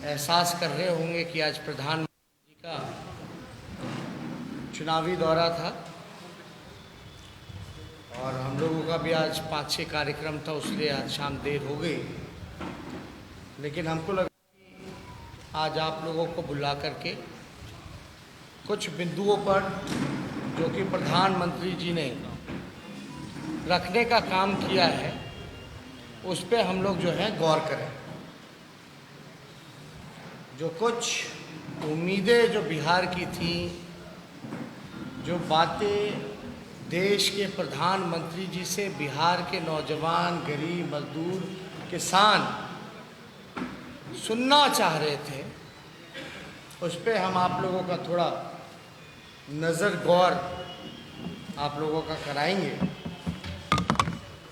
एहसास कर रहे होंगे कि आज प्रधानमंत्री जी का चुनावी दौरा था और हम लोगों का भी आज 5-6 कार्यक्रम था, उसलिए आज शाम देर हो गई। लेकिन हमको लगा कि आज आप लोगों को बुला करके कुछ बिंदुओं पर जो कि प्रधानमंत्री जी ने रखने का काम किया है उस पर हम लोग जो है गौर करें। जो कुछ उम्मीदें जो बिहार की थी, जो बातें देश के प्रधानमंत्री जी से बिहार के नौजवान, गरीब, मजदूर, किसान सुनना चाह रहे थे, उस पर हम आप लोगों का थोड़ा नज़र गौर आप लोगों का कराएंगे।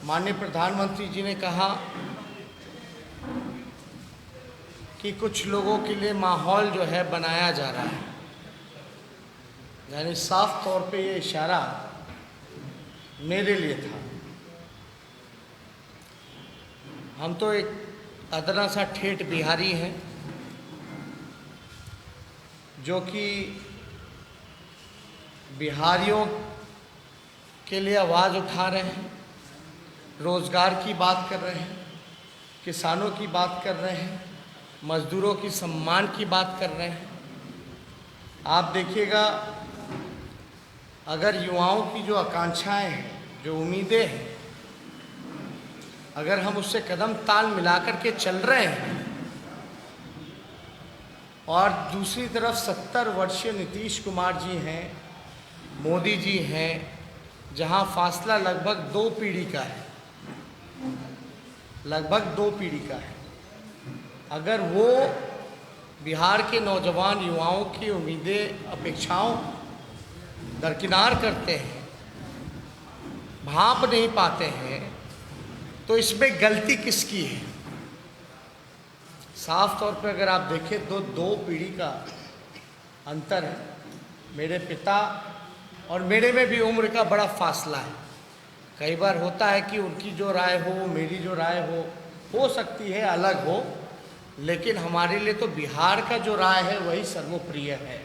माननीय प्रधानमंत्री जी ने कहा कि कुछ लोगों के लिए माहौल जो है बनाया जा रहा है, यानी साफ तौर पे ये इशारा मेरे लिए था। हम तो एक अदना सा ठेठ बिहारी हैं जो कि बिहारियों के लिए आवाज़ उठा रहे हैं, रोज़गार की बात कर रहे हैं, किसानों की बात कर रहे हैं, मज़दूरों की सम्मान की बात कर रहे हैं। आप देखिएगा, अगर युवाओं की जो आकांक्षाएं हैं, जो उम्मीदें हैं, अगर हम उससे कदम ताल मिलाकर के चल रहे हैं और दूसरी तरफ 70 वर्षीय नीतीश कुमार जी हैं, मोदी जी हैं, जहां फासला लगभग 2 पीढ़ी का है, लगभग 2 पीढ़ी का है। अगर वो बिहार के नौजवान युवाओं की उम्मीदें, अपेक्षाओं दरकिनार करते हैं, भांप नहीं पाते हैं, तो इसमें गलती किसकी है? साफ तौर पर अगर आप देखें तो 2 पीढ़ी का अंतर है। मेरे पिता और मेरे में भी उम्र का बड़ा फासला है। कई बार होता है कि उनकी जो राय हो, मेरी जो राय हो सकती है अलग हो, लेकिन हमारे लिए तो बिहार का जो राय है वही सर्वोप्रिय है।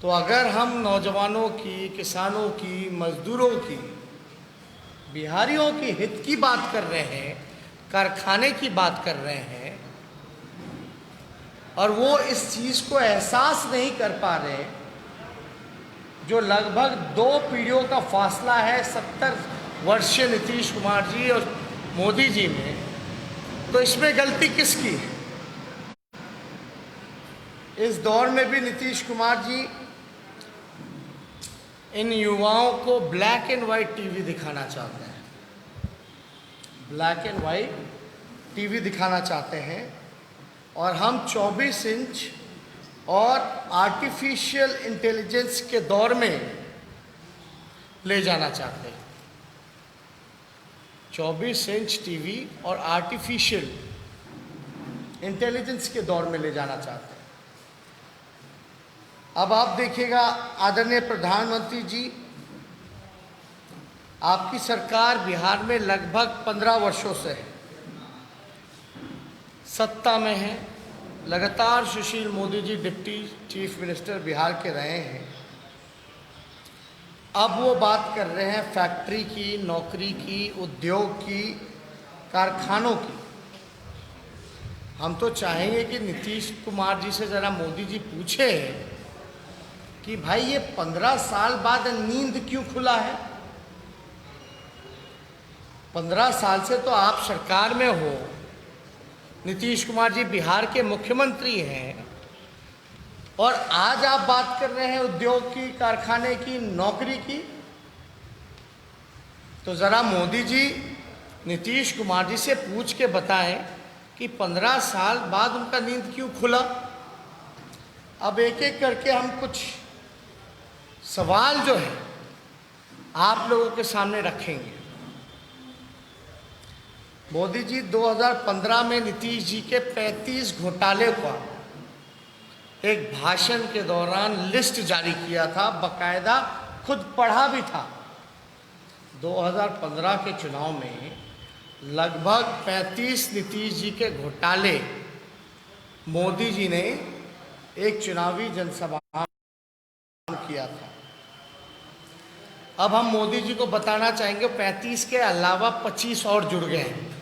तो अगर हम नौजवानों की, किसानों की, मजदूरों की, बिहारियों के हित की बात कर रहे हैं, कारखाने की बात कर रहे हैं, और वो इस चीज़ को एहसास नहीं कर पा रहे जो लगभग 2 पीढ़ियों का फासला है 70 वर्षीय नीतीश कुमार जी और मोदी जी में, तो इसमें गलती किसकी है? इस दौर में भी नीतीश कुमार जी इन युवाओं को ब्लैक एंड वाइट टीवी दिखाना चाहते हैं, ब्लैक एंड वाइट टीवी दिखाना चाहते हैं, और हम 24 इंच और आर्टिफिशियल इंटेलिजेंस के दौर में ले जाना चाहते हैं। 24 इंच टीवी और आर्टिफिशियल इंटेलिजेंस के दौर में ले जाना चाहते हैं। अब आप देखिएगा, आदरणीय प्रधानमंत्री जी, आपकी सरकार बिहार में लगभग 15 वर्षों से है, सत्ता में है। लगातार Sushil Modi ji deputy chief minister Bihar के रहे हैं। अब वो बात कर रहे हैं फैक्ट्री की, नौकरी की, उद्योग की, कारखानों की। हम तो चाहेंगे कि नीतीश कुमार जी से ज़रा मोदी जी पूछे कि भाई ये 15 साल बाद नींद क्यों खुला है? 15 साल से तो आप सरकार में हो, नीतीश कुमार जी बिहार के मुख्यमंत्री हैं, और आज आप बात कर रहे हैं उद्योग की, कारखाने की, नौकरी की। तो ज़रा मोदी जी नीतीश कुमार जी से पूछ के बताएं कि 15 साल बाद उनका नींद क्यों खुला। अब एक एक करके हम कुछ सवाल जो है आप लोगों के सामने रखेंगे। मोदी जी 2015 में नीतीश जी के 35 घोटाले का एक भाषण के दौरान लिस्ट जारी किया था, बकायदा खुद पढ़ा भी था। 2015 के चुनाव में लगभग 35 नीतीश जी के घोटाले मोदी जी ने एक चुनावी जनसभा किया था। अब हम मोदी जी को बताना चाहेंगे 35 के अलावा 25 और जुड़ गए हैं।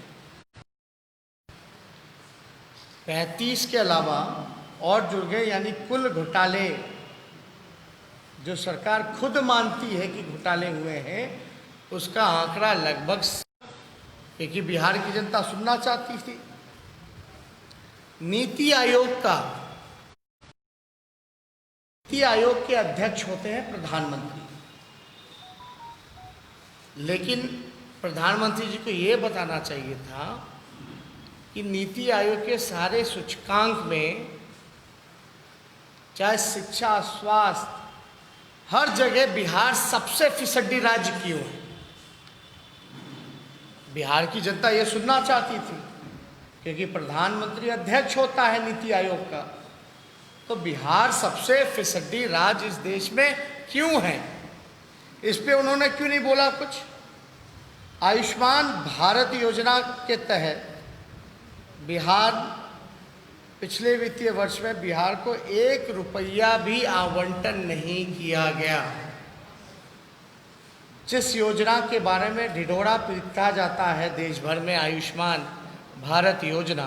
35 के अलावा और जुड़ गए, यानी कुल घोटाले जो सरकार खुद मानती है कि घोटाले हुए हैं उसका आंकड़ा लगभग, क्योंकि बिहार की जनता सुनना चाहती थी। नीति आयोग के अध्यक्ष होते हैं प्रधानमंत्री, लेकिन प्रधानमंत्री जी को ये बताना चाहिए था कि नीति आयोग के सारे सूचकांक में, चाहे शिक्षा, स्वास्थ्य, हर जगह बिहार सबसे फिसड्डी राज्य क्यों है। बिहार की जनता ये सुनना चाहती थी, क्योंकि प्रधानमंत्री अध्यक्ष होता है नीति आयोग का, तो बिहार सबसे फिसड्डी राज्य इस देश में क्यों है, इस पे उन्होंने क्यों नहीं बोला कुछ। आयुष्मान भारत योजना के तहत बिहार पिछले वित्तीय वर्ष में बिहार को 1 रुपया भी आवंटन नहीं किया गया। जिस योजना के बारे में ढिढोरा पीटा जाता है देश भर में, आयुष्मान भारत योजना,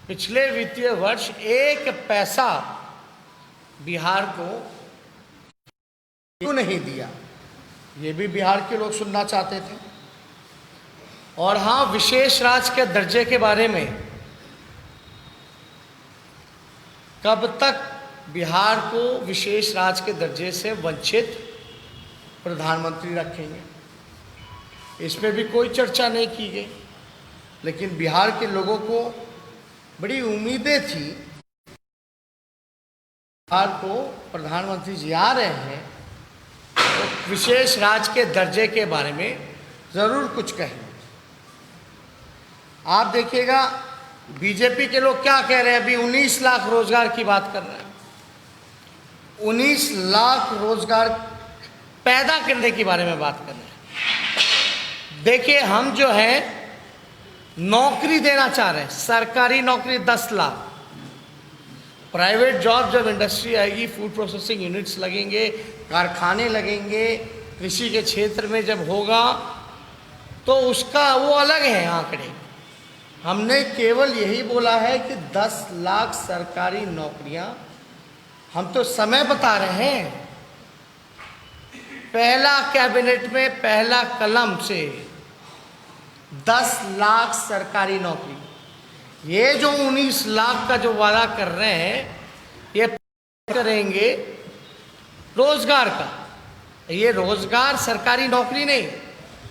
पिछले वित्तीय वर्ष 1 पैसा बिहार को क्यों नहीं दिया, ये भी बिहार के लोग सुनना चाहते थे। और हाँ, विशेष राज्य के दर्जे के बारे में कब तक बिहार को विशेष राज्य के दर्जे से वंचित प्रधानमंत्री रखेंगे, इसमें भी कोई चर्चा नहीं की गई। लेकिन बिहार के लोगों को बड़ी उम्मीदें थी, बिहार को प्रधानमंत्री जी आ रहे हैं तो विशेष राज्य के दर्जे के बारे में जरूर कुछ कहें। आप देखिएगा बीजेपी के लोग क्या कह रहे हैं, अभी 19 लाख रोजगार की बात कर रहे हैं। 19 लाख रोजगार पैदा करने के बारे में बात कर रहे हैं। देखिए, हम जो है नौकरी देना चाह रहे हैं, सरकारी नौकरी 10 लाख, प्राइवेट जॉब जब इंडस्ट्री आएगी, फूड प्रोसेसिंग यूनिट्स लगेंगे, कारखाने लगेंगे, कृषि के क्षेत्र में जब होगा तो उसका वो अलग है आंकड़े। हमने केवल यही बोला है कि 10 लाख सरकारी नौकरियां, हम तो समय बता रहे हैं। पहला कैबिनेट में पहला कलम से 10 लाख सरकारी नौकरी, ये जो 19 लाख का जो वादा कर रहे हैं ये करेंगे रोजगार का। ये रोजगार सरकारी नौकरी नहीं,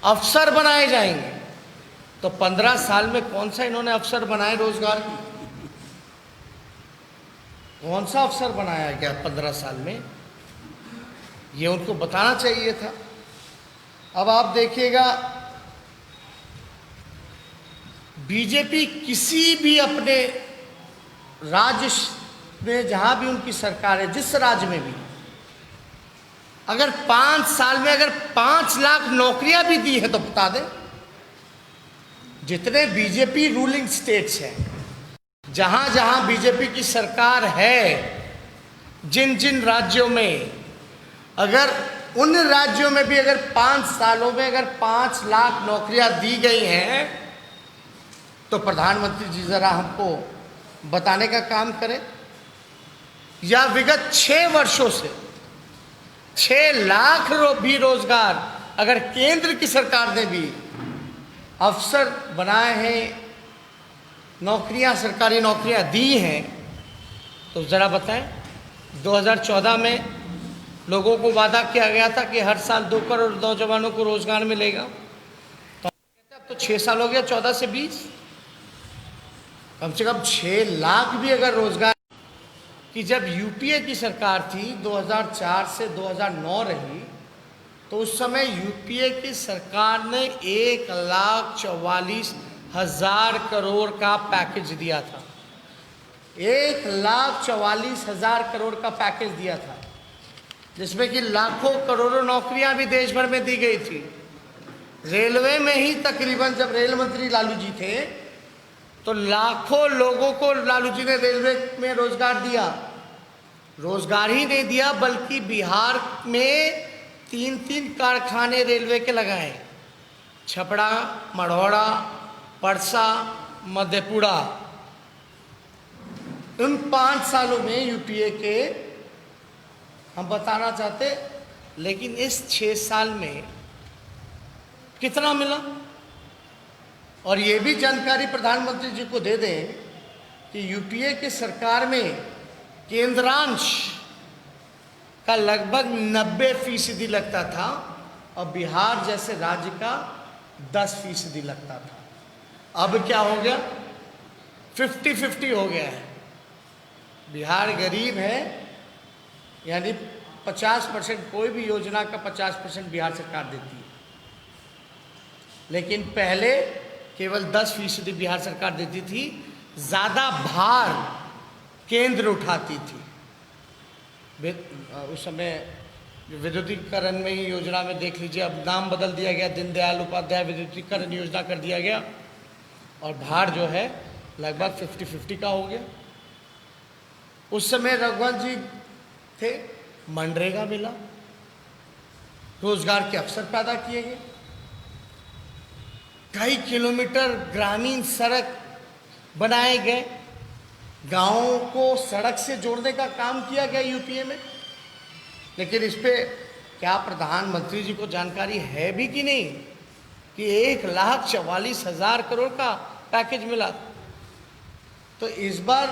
अफसर बनाए जाएंगे। तो 15 साल में कौन सा इन्होंने अफसर बनाए रोजगार की? कौन सा अफसर बनाया गया 15 साल में? ये उनको बताना चाहिए था। अब आप देखिएगा, बीजेपी किसी भी अपने राज्य में जहां भी उनकी सरकार है, जिस राज्य में भी, अगर 5 साल में अगर 5 लाख नौकरियां भी दी है तो बता दें। जितने बीजेपी रूलिंग स्टेट्स हैं, जहां जहां बीजेपी की सरकार है, जिन जिन राज्यों में, अगर उन राज्यों में भी अगर 5 सालों में अगर 5 लाख नौकरियां दी गई हैं तो प्रधानमंत्री जी जरा हमको बताने का काम करें। या विगत 6 वर्षों से 6 लाख भी रोजगार अगर केंद्र की सरकार ने भी अफसर बनाए हैं, नौकरियां, सरकारी नौकरियां दी हैं, तो ज़रा बताएं। 2014 में लोगों को वादा किया गया था कि हर साल 2 करोड़ नौजवानों को रोजगार मिलेगा, तो अब तो 6 साल हो गया, 14 से 20, कम से कम 6 लाख भी अगर रोजगार कि जब यूपीए की सरकार थी 2004 से 2009 रही, तो उस समय यूपीए की सरकार ने 1,44,000 करोड़ का पैकेज दिया था। 1,44,000 करोड़ का पैकेज दिया था, जिसमें कि लाखों करोड़ों नौकरियां भी देश भर में दी गई थी। रेलवे में ही तकरीबन, जब रेल मंत्री लालू जी थे तो लाखों लोगों को लालू जी ने रेलवे में रोजगार दिया। रोजगार ही नहीं दिया बल्कि बिहार में 3-3 कारखाने रेलवे के लगाए, छपरा, मढ़ौरा, परसा, मधेपुरा। उन 5 सालों में यूपीए के हम बताना चाहते, लेकिन इस 6 साल में कितना मिला। और ये भी जानकारी प्रधानमंत्री जी को दे दें कि यूपीए की सरकार में केंद्रांश का लगभग 90% लगता था और बिहार जैसे राज्य का 10% लगता था। अब क्या हो गया? 50-50 हो गया है। बिहार गरीब है, यानी 50% कोई भी योजना का 50% बिहार सरकार देती है, लेकिन पहले केवल 10% बिहार सरकार देती थी। ज़्यादा भार केंद्र उठाती थी। उस समय विद्युतीकरण में ही योजना में देख लीजिए, अब नाम बदल दिया गया, दीनदयाल उपाध्याय विद्युतीकरण योजना कर दिया गया और भार जो है लगभग 50-50 का हो गया। उस समय रघुवंश जी थे, मनरेगा मिला, रोजगार के अवसर पैदा किए गए, कई किलोमीटर ग्रामीण सड़क बनाए गए, गांवों को सड़क से जोड़ने का काम किया गया यूपीए में। लेकिन इस पे क्या प्रधानमंत्री जी को जानकारी है भी कि नहीं कि 1,44,000 करोड़ का पैकेज मिला। तो इस बार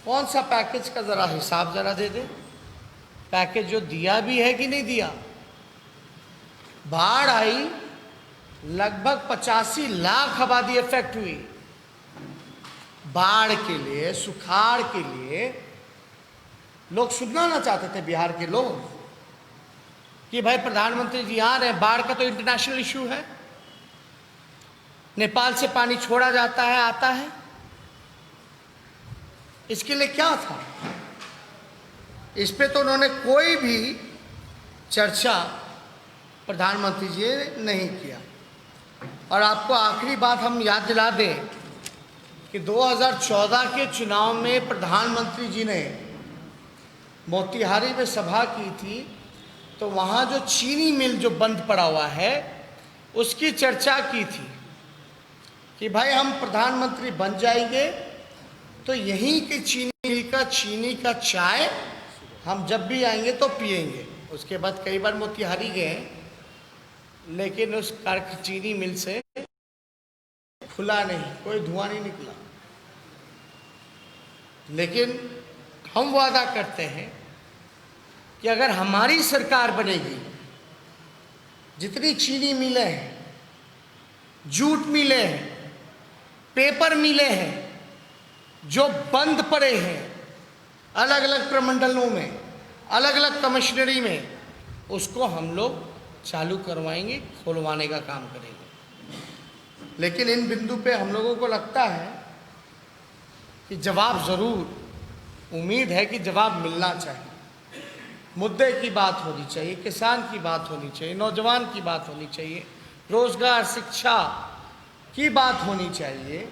कौन सा पैकेज का ज़रा हिसाब ज़रा दे दे, पैकेज जो दिया भी है कि नहीं दिया। बाढ़ आई, लगभग 85 लाख आबादी इफेक्ट हुई। बाढ़ के लिए, सुखाड़ के लिए लोग सुनना ना चाहते थे बिहार के लोग कि भाई प्रधानमंत्री जी आ रहे हैं। बाढ़ का तो इंटरनेशनल इशू है, नेपाल से पानी छोड़ा जाता है, आता है। इसके लिए क्या था? इस पे तो उन्होंने कोई भी चर्चा प्रधानमंत्री जी ने नहीं किया। और आपको आखिरी बात हम याद दिला दें कि 2014 के चुनाव में प्रधानमंत्री जी ने मोतिहारी में सभा की थी, तो वहाँ जो चीनी मिल जो बंद पड़ा हुआ है उसकी चर्चा की थी कि भाई हम प्रधानमंत्री बन जाएंगे तो यहीं के चीनी का चाय हम जब भी आएंगे तो पिएंगे। उसके बाद कई बार मोतिहारी गए, लेकिन उस चीनी मिल से खुला नहीं, कोई धुआं नहीं निकला। लेकिन हम वादा करते हैं कि अगर हमारी सरकार बनेगी, जितनी चीनी मिलें हैं, जूट मिले हैं, पेपर मिले हैं, जो बंद पड़े हैं अलग अलग प्रमंडलों में, अलग अलग कमिश्नरी में, उसको हम लोग चालू करवाएंगे, खुलवाने का काम करेंगे। लेकिन इन बिंदु पे हम लोगों को लगता है कि जवाब ज़रूर, उम्मीद है कि जवाब मिलना चाहिए। मुद्दे की बात होनी चाहिए, किसान की बात होनी चाहिए, नौजवान की बात होनी चाहिए, रोजगार शिक्षा की बात होनी चाहिए,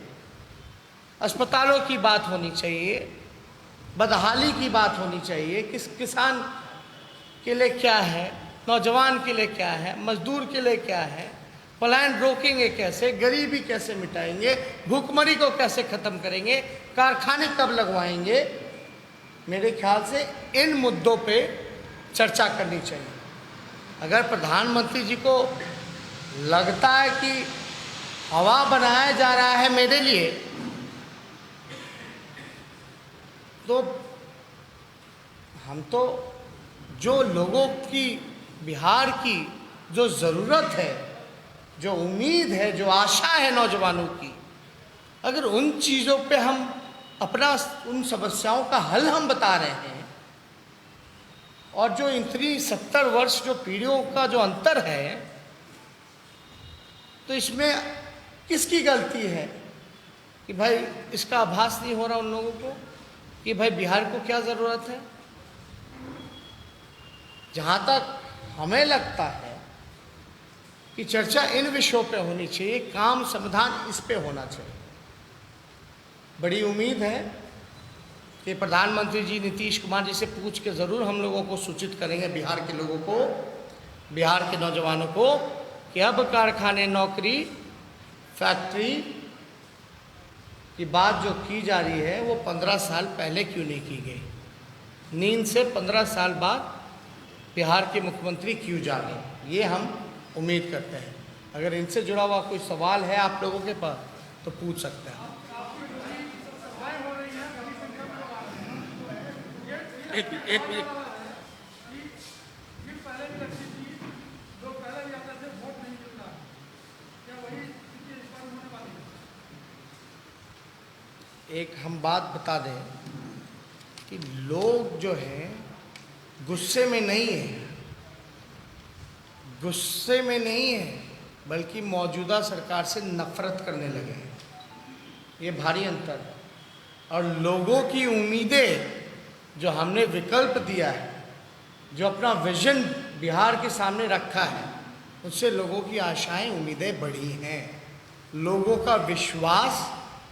अस्पतालों की बात होनी चाहिए, बदहाली की बात होनी चाहिए। किसान के लिए क्या है, नौजवान के लिए क्या है, मजदूर के लिए क्या है, पलायन रोकेंगे कैसे, गरीबी कैसे मिटाएंगे, भूखमरी को कैसे ख़त्म करेंगे, कारखाने कब लगवाएंगे। मेरे ख्याल से इन मुद्दों पे चर्चा करनी चाहिए। अगर प्रधानमंत्री जी को लगता है कि हवा बनाया जा रहा है मेरे लिए, तो हम तो जो लोगों की, बिहार की जो ज़रूरत है, जो उम्मीद है, जो आशा है नौजवानों की, अगर उन चीज़ों पे हम अपना, उन समस्याओं का हल हम बता रहे हैं, और जो इतनी 70 वर्ष जो पीढ़ियों का जो अंतर है, तो इसमें किसकी गलती है कि भाई इसका आभास नहीं हो रहा उन लोगों को कि भाई बिहार को क्या ज़रूरत है। जहाँ तक हमें लगता है कि चर्चा इन विषयों पे होनी चाहिए, काम समाधान इस पे होना चाहिए। बड़ी उम्मीद है कि प्रधानमंत्री जी नीतीश कुमार जी से पूछ के ज़रूर हम लोगों को सूचित करेंगे, बिहार के लोगों को, बिहार के नौजवानों को, कि अब कारखाने, नौकरी, फैक्ट्री की बात जो की जा रही है वो 15 साल पहले क्यों नहीं की गई। नींद से 15 साल बाद बिहार के मुख्यमंत्री क्यों जागे, ये हम उम्मीद करते हैं। अगर इनसे जुड़ा हुआ कोई सवाल है आप लोगों के पास तो पूछ सकते हैं। एक एक हम बात बता दें कि लोग जो हैं गुस्से में नहीं है, गुस्से में नहीं है, बल्कि मौजूदा सरकार से नफरत करने लगे हैं। ये भारी अंतर है। और लोगों की उम्मीदें जो हमने विकल्प दिया है, जो अपना विजन बिहार के सामने रखा है, उससे लोगों की आशाएं, उम्मीदें बढ़ी हैं। लोगों का विश्वास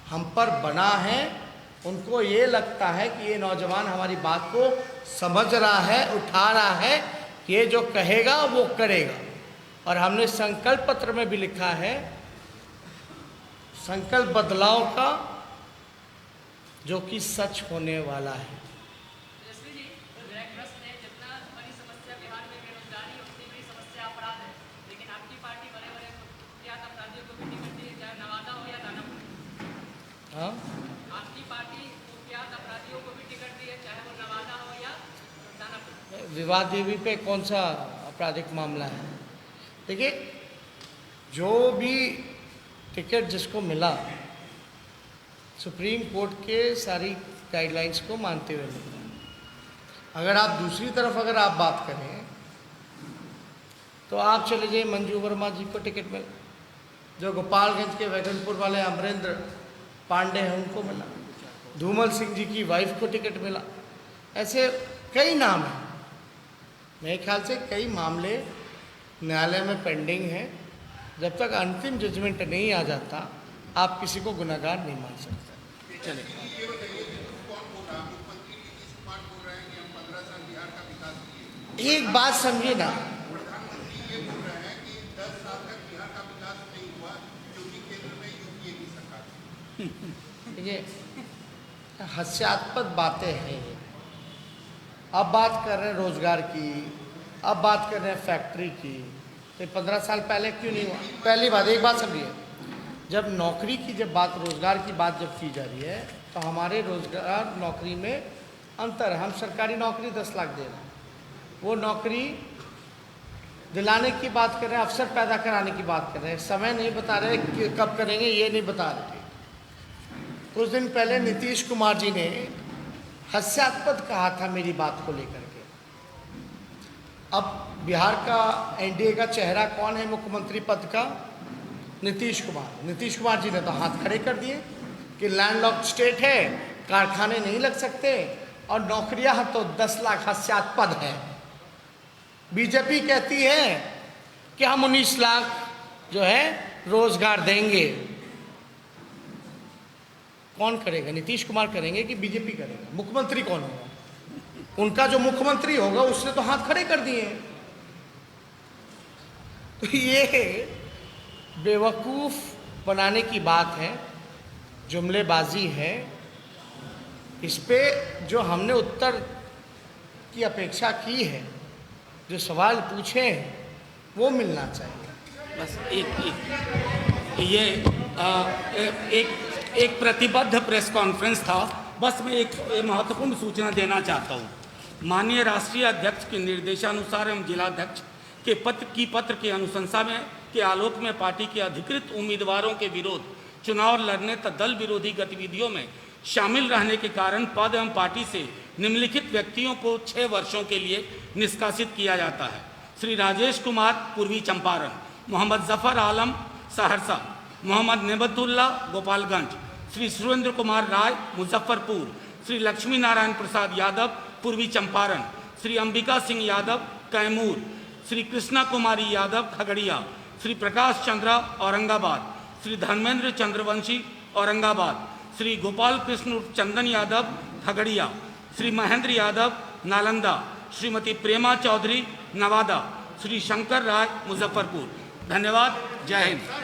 हम पर बना है। उनको ये लगता है कि ये नौजवान हमारी बात को समझ रहा है, उठा रहा है, ये जो कहेगा वो करेगा। और हमने संकल्प पत्र में भी लिखा है, संकल्प बदलाव का जो कि सच होने वाला है। हाँ, आपकी पार्टी कुख्यात अपराधियों को भी टिकट दी है, चाहे वो नवादा हो या दानापुर। विवाद देवी पे कौन सा आपराधिक मामला है? देखिए, जो भी टिकट जिसको मिला सुप्रीम कोर्ट के सारी गाइडलाइंस को मानते हुए मिला। अगर आप दूसरी तरफ अगर आप बात करें तो आप चले जाइए, मंजू वर्मा जी को टिकट मिला, जो गोपालगंज के वैगनपुर वाले अमरेंद्र पांडे हैं उनको मिला, धूमल सिंह जी की वाइफ को टिकट मिला। ऐसे कई नाम हैं। मेरे ख्याल से कई मामले न्यायालय में पेंडिंग हैं। जब तक अंतिम जजमेंट नहीं आ जाता आप किसी को गुनहगार नहीं मान सकते। एक बात समझिए ना, देखिए हास्यास्पद बातें हैं। अब बात कर रहे हैं रोजगार की, अब बात कर रहे हैं फैक्ट्री की, तो 15 साल पहले क्यों नहीं हुआ? पहली बात, एक बात समझिए, जब नौकरी की जब बात, रोजगार की बात जब की जा रही है तो हमारे रोजगार नौकरी में अंतर है। हम सरकारी नौकरी 10 लाख दे रहे हैं, वो नौकरी दिलाने की बात कर रहे हैं, अवसर पैदा कराने की बात कर रहे हैं। समय नहीं बता रहे कि कब करेंगे, ये नहीं बता रहे। कुछ दिन पहले नीतीश कुमार जी ने हास्यास्पद कहा था मेरी बात को लेकर के। अब बिहार का एनडीए का चेहरा कौन है मुख्यमंत्री पद का? नीतीश कुमार। नीतीश कुमार जी ने तो हाथ खड़े कर दिए कि लैंडलॉक्ड स्टेट है, कारखाने नहीं लग सकते, और नौकरियां तो 10 लाख हास्यास्पद है। बीजेपी कहती है कि हम 19 लाख जो है रोजगार देंगे। कौन करेगा? नीतीश कुमार करेंगे कि बीजेपी करेगा? मुख्यमंत्री कौन होगा? उनका जो मुख्यमंत्री होगा उसने तो हाथ खड़े कर दिए। तो ये बेवकूफ बनाने की बात है, जुमलेबाजी है। इस पे जो हमने उत्तर की अपेक्षा की है, जो सवाल पूछे हैं, वो मिलना चाहिए। बस एक प्रतिबद्ध प्रेस कॉन्फ्रेंस था। बस मैं एक महत्वपूर्ण सूचना देना चाहता हूँ। माननीय राष्ट्रीय अध्यक्ष के निर्देशानुसार एवं जिलाध्यक्ष के पत्र की अनुशंसा में के आलोक में पार्टी के अधिकृत उम्मीदवारों के विरोध चुनाव लड़ने तथा दल विरोधी गतिविधियों में शामिल रहने के कारण पद एवं पार्टी से निम्नलिखित व्यक्तियों को 6 वर्षों के लिए निष्कासित किया जाता है। श्री राजेश कुमार, पूर्वी चंपारण; मोहम्मद जफर आलम, सहरसा; मोहम्मद नेबतुल्ला, गोपालगंज; श्री सुरेंद्र कुमार राय, मुजफ्फरपुर; श्री लक्ष्मी नारायण प्रसाद यादव, पूर्वी चंपारण; श्री अंबिका सिंह यादव, कैमूर; श्री कृष्णा कुमारी यादव, खगड़िया; श्री प्रकाश चंद्रा, औरंगाबाद; श्री धर्मेंद्र चंद्रवंशी, औरंगाबाद; श्री गोपाल कृष्ण उर्फ चंदन यादव खगड़िया, श्री महेंद्र यादव नालंदा, श्रीमती प्रेमा चौधरी नवादा, श्री शंकर राय मुजफ्फरपुर। धन्यवाद। जय हिंद।